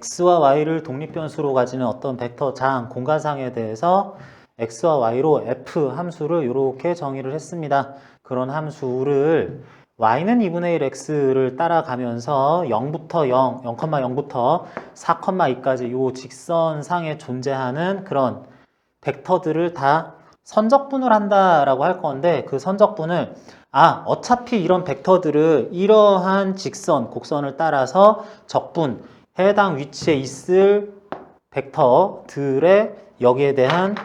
x와 y를 독립변수로 가지는 어떤 벡터 장, 공간상에 대해서 x와 y로 f 함수를 이렇게 정의를 했습니다. 그런 함수를 y는 2분의 1 x를 따라가면서 0부터 0,0부터 4,2까지 이 직선상에 존재하는 그런 벡터들을 다 선적분을 한다라고 할 건데, 그 선적분을 어차피 이런 벡터들을 이러한 직선, 곡선을 따라서 적분, 해당 위치에 있을 벡터들의 여기에 대한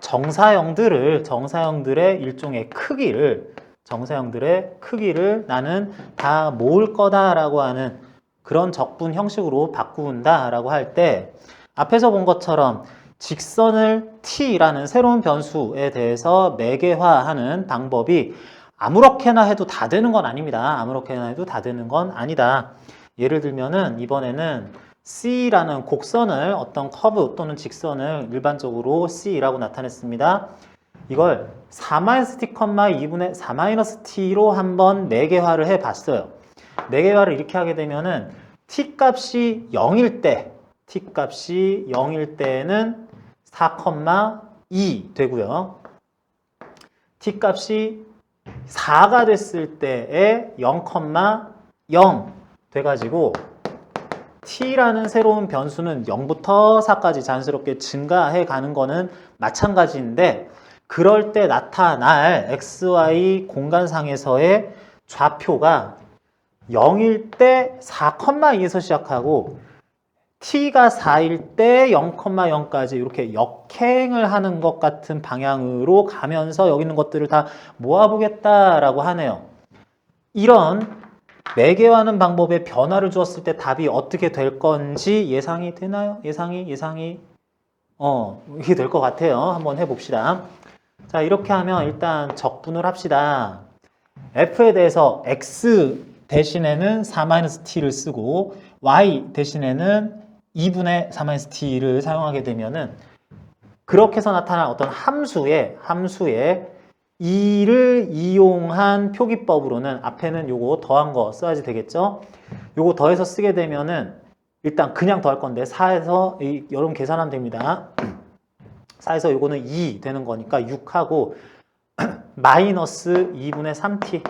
정사형들의 일종의 정사형들의 크기를 나는 다 모을 거다라고 하는 그런 적분 형식으로 바꾼다라고 할 때, 앞에서 본 것처럼 직선을 t라는 새로운 변수에 대해서 매개화하는 방법이 아무렇게나 해도 다 되는 건 아닙니다. 아무렇게나 해도 다 되는 건 아니다. 예를 들면은 이번에는 C라는 곡선을, 어떤 커브 또는 직선을 일반적으로 C라고 나타냈습니다. 이걸 4-t, 2분의 4-t로 한번 매개화를 해봤어요. 매개화를 이렇게 하게 되면은 t 값이 0일 때는 4,2 되고요. t 값이 4가 됐을 때에 0,0 돼가지고 t라는 새로운 변수는 0부터 4까지 자연스럽게 증가해 가는 거는 마찬가지인데, 그럴 때 나타날 xy 공간상에서의 좌표가 0일 때 4,2에서 시작하고 t가 4일 때 0,0까지 이렇게 역행을 하는 것 같은 방향으로 가면서 여기 있는 것들을 다 모아보겠다라고 하네요. 이런 매개화하는 방법에 변화를 주었을 때 답이 어떻게 될 건지 예상이 되나요? 예상이 이게 될 것 같아요. 한번 해봅시다. 자, 이렇게 하면 일단 적분을 합시다. f에 대해서 x 대신에는 4-t를 쓰고 y 대신에는 2분의 4-t를 사용하게 되면은, 그렇게 해서 나타난 어떤 함수의 2를 이용한 표기법으로는 앞에는 요거 더한 거 써야지 되겠죠? 요거 더해서 쓰게 되면은 일단 그냥 더할 건데 4에서 여러분 계산하면 됩니다. 4에서 요거는 2 되는 거니까 6하고 마이너스 2분의 3t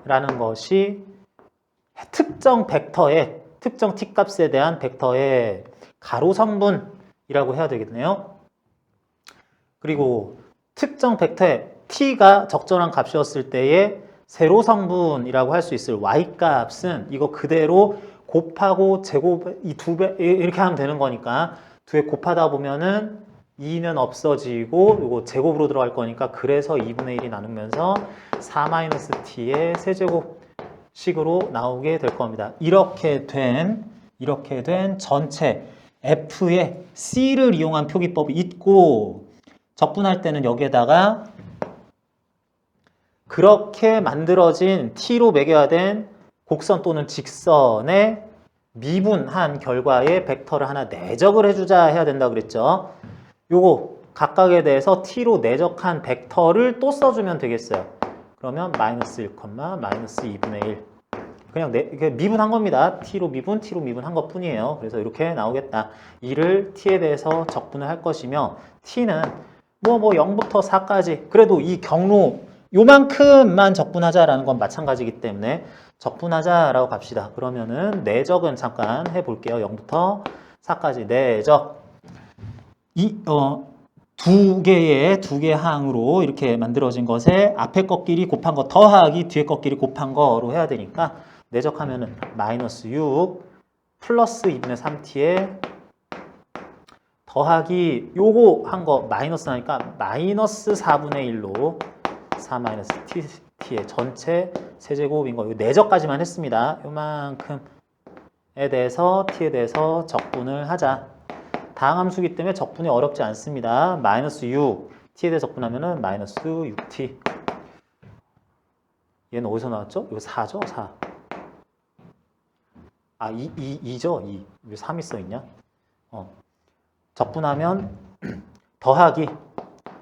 라는 것이 특정 벡터의 특정 t 값에 대한 벡터의 가로 성분이라고 해야 되겠네요. 그리고 특정 벡터의 t가 적절한 값이었을 때의 세로 성분이라고 할 수 있을 y 값은 이거 그대로 곱하고 제곱 이 2배 이렇게 하면 되는 거니까 2배 곱하다 보면은 2는 없어지고 이거 제곱으로 들어갈 거니까, 그래서 2분의 1이 나누면서 4-t의 세제곱식으로 나오게 될 겁니다. 이렇게 된 전체 f의 c를 이용한 표기법이 있고, 적분할 때는 여기에다가 그렇게 만들어진 t로 매개화된 곡선 또는 직선의 미분한 결과의 벡터를 하나 내적을 해주자 해야 된다 그랬죠. 요거 각각에 대해서 t로 내적한 벡터를 또 써주면 되겠어요. 그러면 마이너스 1, 마이너스 2분의 1. 그냥 미분한 겁니다. t로 미분한 것 뿐이에요. 그래서 이렇게 나오겠다. 이를 t에 대해서 적분을 할 것이며, t는 0부터 4까지, 그래도 이 경로 요만큼만 적분하자라는 건 마찬가지이기 때문에 적분하자라고 갑시다. 그러면은 내적은 잠깐 해볼게요. 0부터 4까지 내적. 두 개의 항으로 이렇게 만들어진 것에 앞에 것끼리 곱한 거 더하기 뒤에 것끼리 곱한 거로 해야 되니까, 내적하면은 마이너스 6 플러스 2분의 3t에 더하기 요거 한 거 마이너스 나니까 마이너스 4분의 1로 4-t의 전체 세제곱인 거, 이거 내적까지만 했습니다. 요만큼에 대해서 t에 대해서 적분을 하자. 다항함수기 때문에 적분이 어렵지 않습니다. 마이너스 6, t에 대해 적분하면은 마이너스 6t. 얘는 어디서 나왔죠? 이거 4죠? 4. 2죠? 2. 왜 3이 써있냐? 적분하면 더하기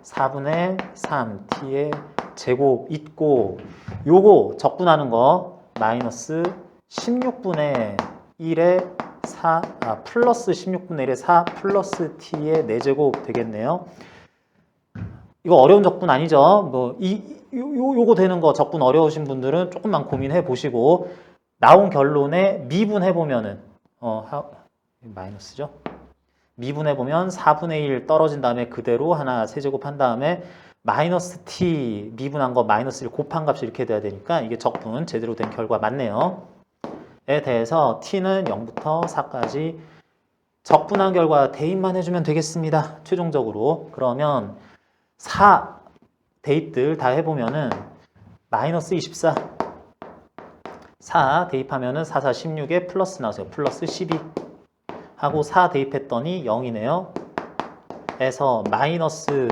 4분의 3t의 제곱 있고, 요거 적분하는 거 마이너스 16분의 1의 플러스 16분의 1의 4 플러스 t의 4제곱 되겠네요. 이거 어려운 적분 아니죠? 뭐, 요거 되는 거 적분 어려우신 분들은 조금만 고민해 보시고, 나온 결론에 미분해보면은, 마이너스죠? 미분해보면 4분의 1 떨어진 다음에 그대로 하나 세제곱한 다음에 마이너스 t 미분한 거 마이너스 1 곱한 값이 이렇게 돼야 되니까 이게 적분 제대로 된 결과 맞네요. 에 대해서 t는 0부터 4까지 적분한 결과 대입만 해주면 되겠습니다. 최종적으로. 그러면 4 대입들 다 해보면은 마이너스 24 4 대입하면은 4, 4, 16에 플러스 나오세요. 플러스 12 하고 4 대입했더니 0이네요. 에서 마이너스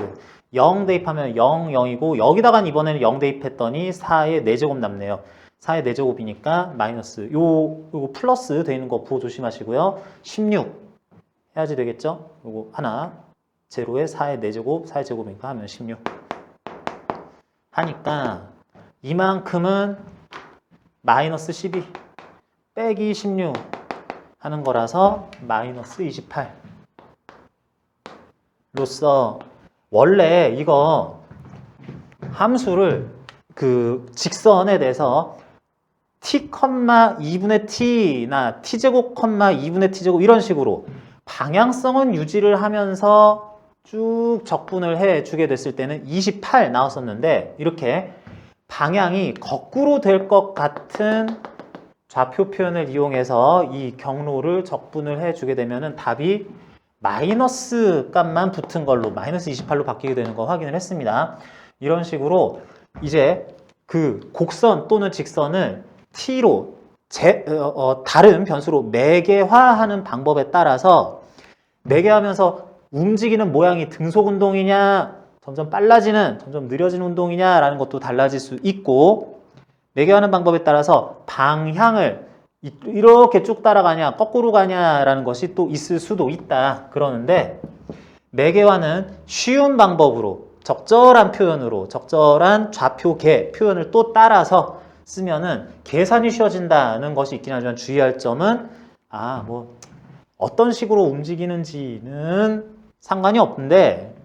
0 대입하면 0, 0이고 여기다가 이번에는 0 대입했더니 4의 4제곱 남네요. 4의 4제곱이니까 마이너스 요거 플러스 돼 있는 거 부호 조심하시고요. 16 해야지 되겠죠? 요거 하나 제로에 4의 4제곱 4의 제곱이니까 하면 16 하니까 이만큼은 마이너스 12 빼기 16 하는 거라서 마이너스 28 로서 원래 이거 함수를 그 직선에 대해서 t, 2분의 t나 t제곱, 2분의 t제곱 이런 식으로 방향성은 유지를 하면서 쭉 적분을 해주게 됐을 때는 28 나왔었는데 이렇게 방향이 거꾸로 될 것 같은 좌표 표현을 이용해서 이 경로를 적분을 해주게 되면 답이 마이너스 값만 붙은 걸로 마이너스 28로 바뀌게 되는 거 확인을 했습니다. 이런 식으로 이제 그 곡선 또는 직선을 t로 다른 변수로 매개화하는 방법에 따라서 매개하면서 움직이는 모양이 등속 운동이냐 점점 빨라지는 점점 느려지는 운동이냐라는 것도 달라질 수 있고 매개하는 방법에 따라서 방향을 이렇게 쭉 따라가냐 거꾸로 가냐라는 것이 또 있을 수도 있다 그러는데 매개화는 쉬운 방법으로 적절한 표현으로 적절한 좌표계 표현을 또 따라서 쓰면은 계산이 쉬워진다는 것이 있긴 하지만 주의할 점은 뭐 어떤 식으로 움직이는지는 상관이 없는데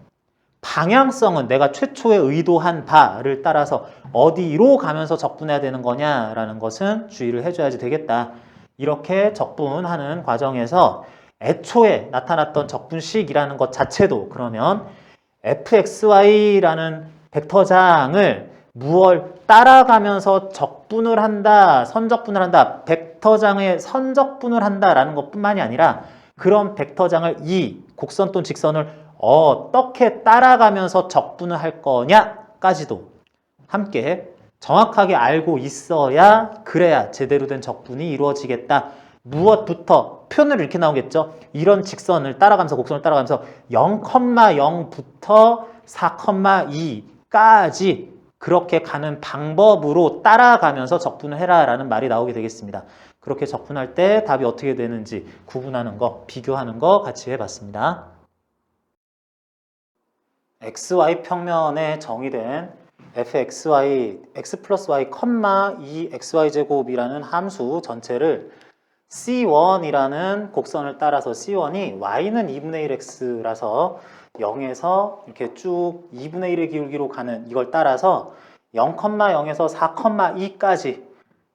방향성은 내가 최초에 의도한 바를 따라서 어디로 가면서 적분해야 되는 거냐라는 것은 주의를 해줘야지 되겠다. 이렇게 적분하는 과정에서 애초에 나타났던 적분식이라는 것 자체도 그러면 fxy라는 벡터장을 무얼 따라가면서 적분을 한다, 선적분을 한다, 벡터장의 선적분을 한다라는 것뿐만이 아니라 그런 벡터장을 이 곡선 또는 직선을 어떻게 따라가면서 적분을 할 거냐까지도 함께 정확하게 알고 있어야 그래야 제대로 된 적분이 이루어지겠다. 무엇부터 표현을 이렇게 나오겠죠. 이런 직선을 따라가면서 곡선을 따라가면서 0,0부터 4,2까지 그렇게 가는 방법으로 따라가면서 적분을 해라 라는 말이 나오게 되겠습니다. 그렇게 적분할 때 답이 어떻게 되는지 구분하는 거, 비교하는 거 같이 해봤습니다. xy 평면에 정의된 fxy, x 플러스 y, 2xy 제곱이라는 함수 전체를 C1이라는 곡선을 따라서 C1이 y는 2분의 1x라서 0에서 이렇게 쭉 2분의 1의 기울기로 가는 이걸 따라서 0,0에서 4,2까지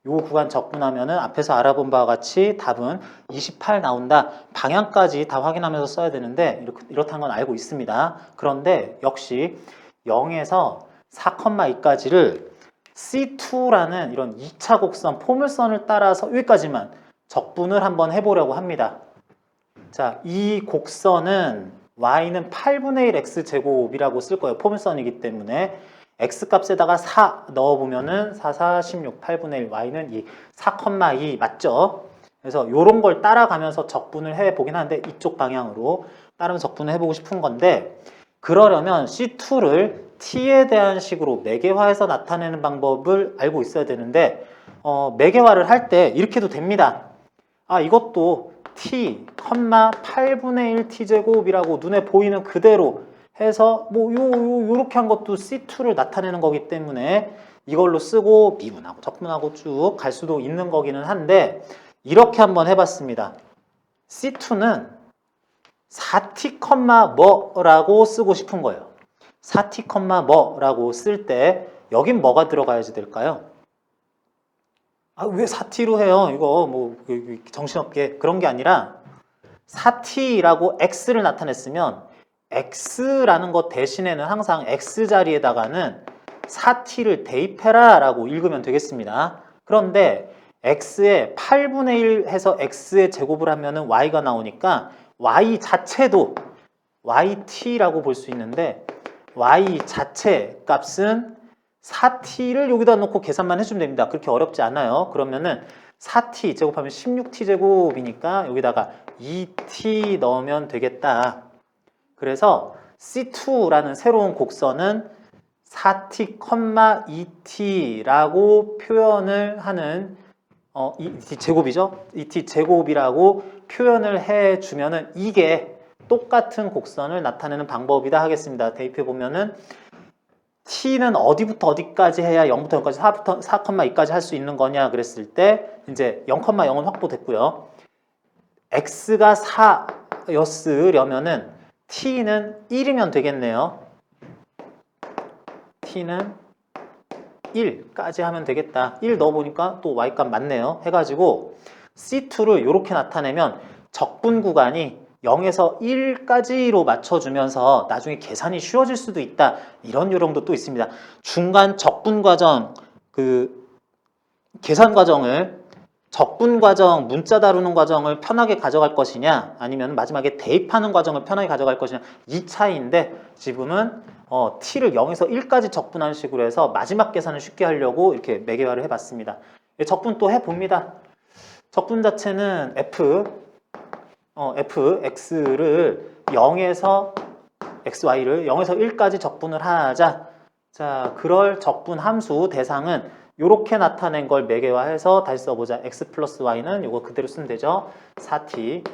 요 구간 적분하면은 앞에서 알아본 바와 같이 답은 28 나온다. 방향까지 다 확인하면서 써야 되는데 이렇다는 건 알고 있습니다. 그런데 역시 0에서 4,2까지를 C2라는 이런 2차 곡선 포물선을 따라서 여기까지만 적분을 한번 해보려고 합니다. 자, 이 곡선은 y는 8분의 1 x제곱이라고 쓸 거예요. 포물선이기 때문에 x값에다가 4 넣어보면은 4, 4, 16, 8분의 1 y는 2, 4,2 맞죠? 그래서 이런 걸 따라가면서 적분을 해보긴 하는데 이쪽 방향으로 따르면서 적분을 해보고 싶은 건데 그러려면 C2를 t에 대한 식으로 매개화해서 나타내는 방법을 알고 있어야 되는데 매개화를 할 때 이렇게 해도 됩니다. 이것도 t, 8분의 1 t제곱이라고 눈에 보이는 그대로 해서 요렇게 한 것도 C2를 나타내는 거기 때문에 이걸로 쓰고 미분하고 적분하고 쭉 갈 수도 있는 거기는 한데 이렇게 한번 해봤습니다. C2는 4t, 뭐라고 쓰고 싶은 거예요. 4t, 뭐라고 쓸 때 여긴 뭐가 들어가야지 될까요? 아, 왜 4t로 해요? 이거 뭐 정신없게 그런 게 아니라 4t라고 x를 나타냈으면 x라는 것 대신에는 항상 x 자리에다가는 4t를 대입해라 라고 읽으면 되겠습니다. 그런데 x에 8분의 1 해서 x의 제곱을 하면은 y가 나오니까 y 자체도 yt라고 볼 수 있는데 y 자체 값은 4t를 여기다 놓고 계산만 해주면 됩니다. 그렇게 어렵지 않아요. 그러면은 4t 제곱하면 16t 제곱이니까 여기다가 2t 넣으면 되겠다. 그래서 C2라는 새로운 곡선은 4t, 2t라고 표현을 하는 2t 제곱이죠. 2t 제곱이라고 표현을 해주면은 이게 똑같은 곡선을 나타내는 방법이다 하겠습니다. 대입해 보면은 t는 어디부터 어디까지 해야 0부터 0까지 4부터 4,2까지 할 수 있는 거냐 그랬을 때 이제 0,0은 확보됐고요. x가 4였으려면은 t는 1이면 되겠네요. t는 1까지 하면 되겠다. 1 넣어보니까 또 y값 맞네요. 해가지고 C2를 이렇게 나타내면 적분 구간이 0에서 1까지로 맞춰주면서 나중에 계산이 쉬워질 수도 있다. 이런 요령도 또 있습니다. 중간 적분 과정, 계산 과정을 적분 과정, 문자 다루는 과정을 편하게 가져갈 것이냐 아니면 마지막에 대입하는 과정을 편하게 가져갈 것이냐 이 차이인데 지금은 t를 0에서 1까지 적분하는 식으로 해서 마지막 계산을 쉽게 하려고 이렇게 매개화를 해봤습니다. 적분 또 해봅니다. 적분 자체는 fx를 0에서 xy를 0에서 1까지 적분을 하자. 자, 그럴 적분 함수 대상은 이렇게 나타낸 걸 매개화해서 다시 써보자. x 플러스 y는 이거 그대로 쓰면 되죠. 4t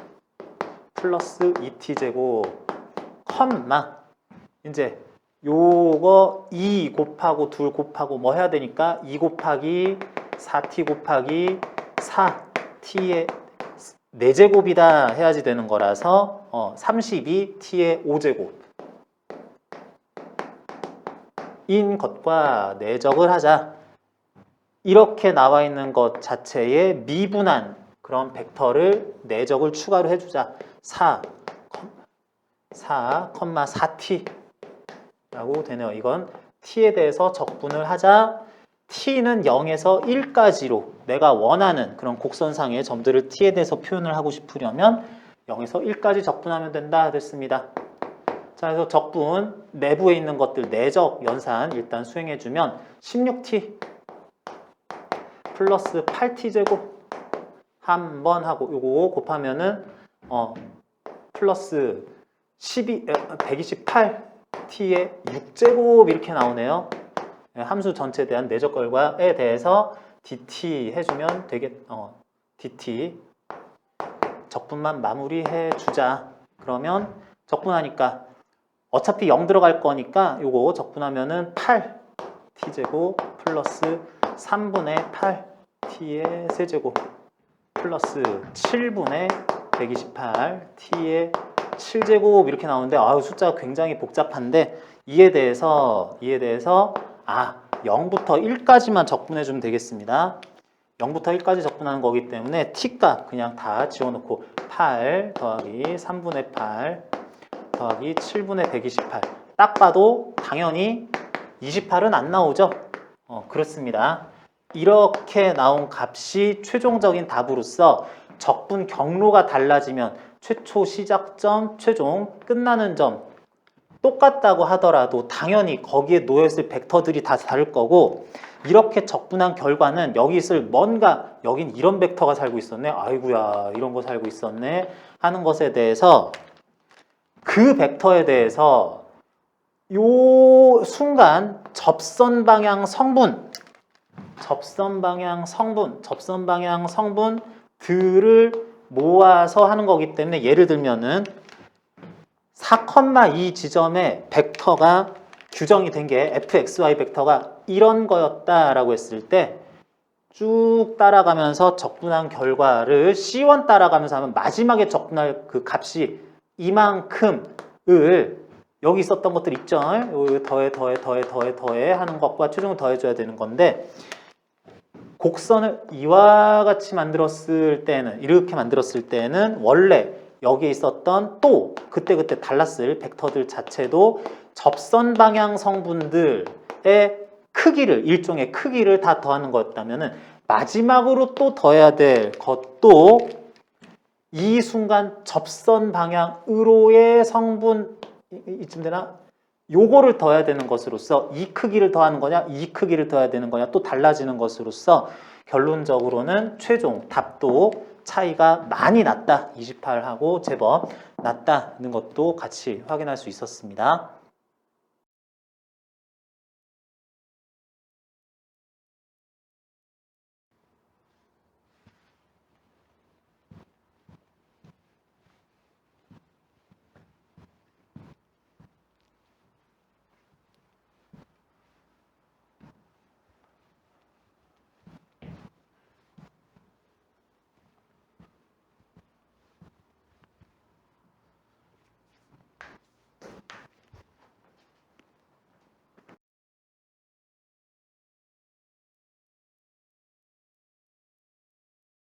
플러스 2t 제곱 컴마 이제 요거 2 곱하고 2 곱하고 뭐 해야 되니까 2 곱하기 4t 곱하기 4t의 4제곱이다 해야지 되는 거라서 32t의 5제곱 인 것과 내적을 하자. 이렇게 나와 있는 것 자체에 미분한 그런 벡터를 내적을 추가로 해주자. 4,4t 라고 되네요. 이건 t에 대해서 적분을 하자. t는 0에서 1까지로 내가 원하는 그런 곡선상의 점들을 t에 대해서 표현을 하고 싶으려면 0에서 1까지 적분하면 된다 됐습니다. 자, 그래서 적분 내부에 있는 것들 내적 연산 일단 수행해주면 16t 플러스 8t 제곱 한 번 하고 요거 곱하면은 플러스 128t의 6제곱 이렇게 나오네요. 함수 전체에 대한 내적 결과에 대해서 dt 해주면 dt 적분만 마무리해 주자. 그러면 적분하니까 어차피 0 들어갈 거니까 요거 적분하면은 8t제곱 플러스 3분의 8t의 세제곱 플러스 7분의 128t의 7제곱 이렇게 나오는데 숫자가 굉장히 복잡한데 이에 대해서 0부터 1까지만 적분해 주면 되겠습니다. 0부터 1까지 적분하는 거기 때문에 t값 그냥 다 지워놓고 8 더하기 3분의 8 더하기 7분의 128 딱 봐도 당연히 28은 안 나오죠? 그렇습니다. 이렇게 나온 값이 최종적인 답으로서 적분 경로가 달라지면 최초 시작점, 최종 끝나는 점 똑같다고 하더라도 당연히 거기에 놓여있을 벡터들이 다 다를 거고 이렇게 적분한 결과는 여기 있을 뭔가 여긴 이런 벡터가 살고 있었네 아이고야 이런 거 살고 있었네 하는 것에 대해서 그 벡터에 대해서 요 순간 접선 방향 성분들을 모아서 하는 거기 때문에 예를 들면은 4,2 지점에 벡터가 규정이 된 게 fxy 벡터가 이런 거였다라고 했을 때 쭉 따라가면서 적분한 결과를 C1 따라가면서 하면 마지막에 적분할 그 값이 이만큼을 여기 있었던 것들 있죠? 요 더해 하는 것과 최종을 더해줘야 되는 건데 곡선을 이와 같이 만들었을 때는 이렇게 만들었을 때는 원래 여기에 있었던 또 그때 달랐을 벡터들 자체도 접선 방향 성분들의 크기를 일종의 크기를 다 더하는 거였다면은 마지막으로 또 더해야 될 것도 이 순간 접선 방향으로의 성분 이쯤 되나? 요거를 더해야 되는 것으로서 이 크기를 더하는 거냐 이 크기를 더해야 되는 거냐 또 달라지는 것으로서 결론적으로는 최종 답도 차이가 많이 났다. 28하고 제법 났다는 것도 같이 확인할 수 있었습니다.